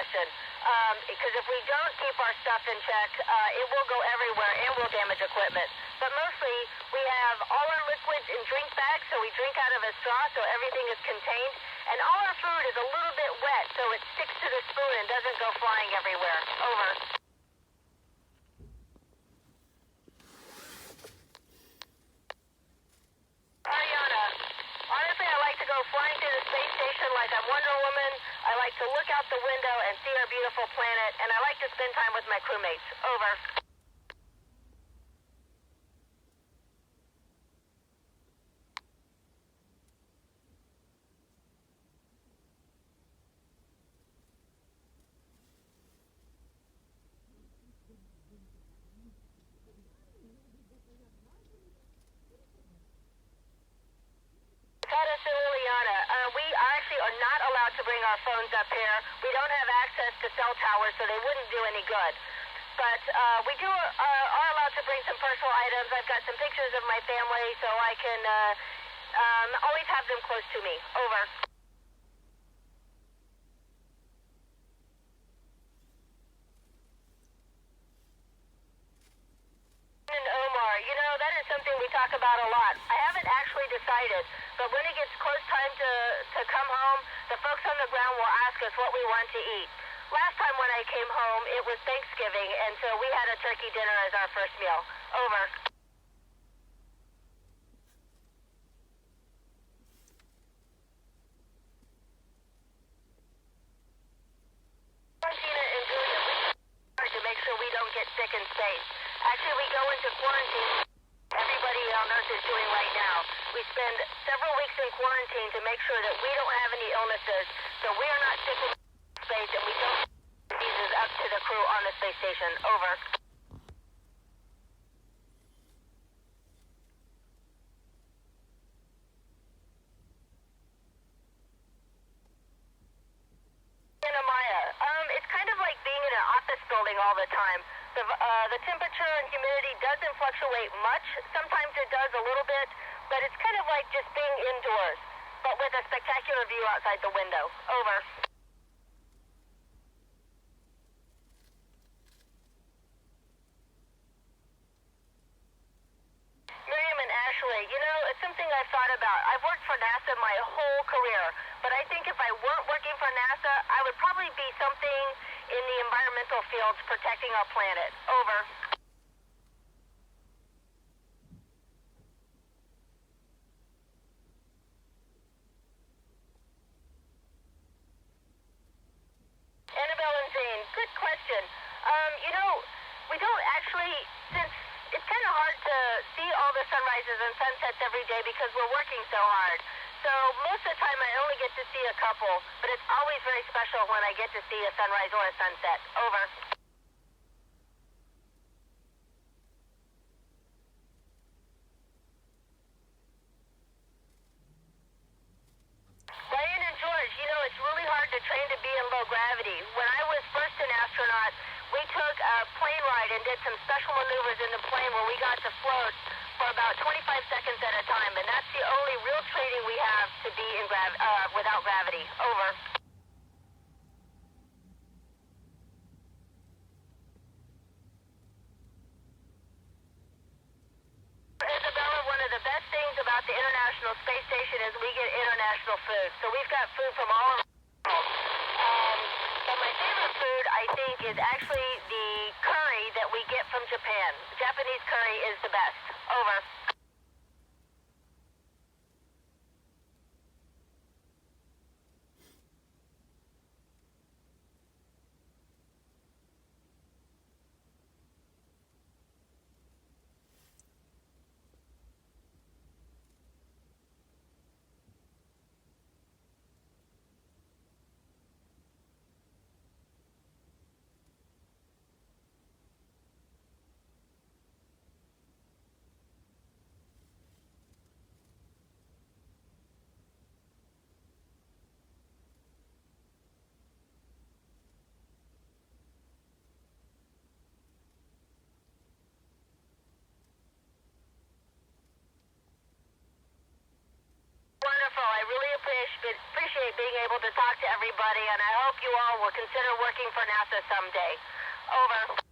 question. Because if we don't keep our stuff in check, it will go everywhere and will damage equipment. But mostly, we have all our liquids in drink bags, so we drink out of a straw, so everything is contained. And all our food is a little bit wet, so it sticks to the spoon and doesn't go flying everywhere. Over. Ariana, honestly, I like to go flying through the space station like I'm Wonder Woman. I like to look out the window and see our beautiful planet, and I like to spend time with my crewmates. Over. We actually are not allowed to bring our phones up here. We don't have access to cell towers, so they wouldn't do any good. But we are allowed to bring some personal items. I've got some pictures of my family, so I can always have them close to me. Over. And Omar, that is something we talk about a lot. I haven't actually decided, but when it gets close time to come home, the folks on the ground will ask us what we want to eat. Last time when I came home, it was Thanksgiving, and so we had a turkey dinner as our first meal. Over. Tina and Julia, we hard to make sure we don't get sick in space. Actually, we go into quarantine. Everybody on Earth is doing right now. We spend several weeks in quarantine to make sure that we don't have any illnesses, so we are not sick in space, and we don't get diseases up to the crew on the space station. Over. It's kind of like being in an office building all the time. The temperature and humidity doesn't fluctuate much. Sometimes it does a little bit, but it's kind of like just being indoors, but with a spectacular view outside the window. Over. Miriam and Ashley, it's something I've thought about. I've worked for NASA my whole career, but I think if I weren't working for NASA, I would probably be something in the environmental fields protecting our planet. Over. Annabelle and Zane, good question. We don't actually, since it's kind of hard to see all the sunrises and sunsets every day because we're working so hard. So most of the time I only get to see a couple, but it's always very special when I get to see a sunrise or a sunset. Over. Diane and George, it's really hard to train to be in low gravity. When I was first an astronaut, we took a plane ride and did some special maneuvers in the plane where we got to float for about 25 seconds at a time, and that's the only real training we have to be in without gravity. Over. Isabella, one of the best things about the International Space Station is we get international food. So we've got food from all around the world. But my favorite food, I think, is actually the curry that we get from Japan. Japanese curry is the best. Over. Wonderful. I really appreciate being able to talk to everybody, and I hope you all will consider working for NASA someday. Over.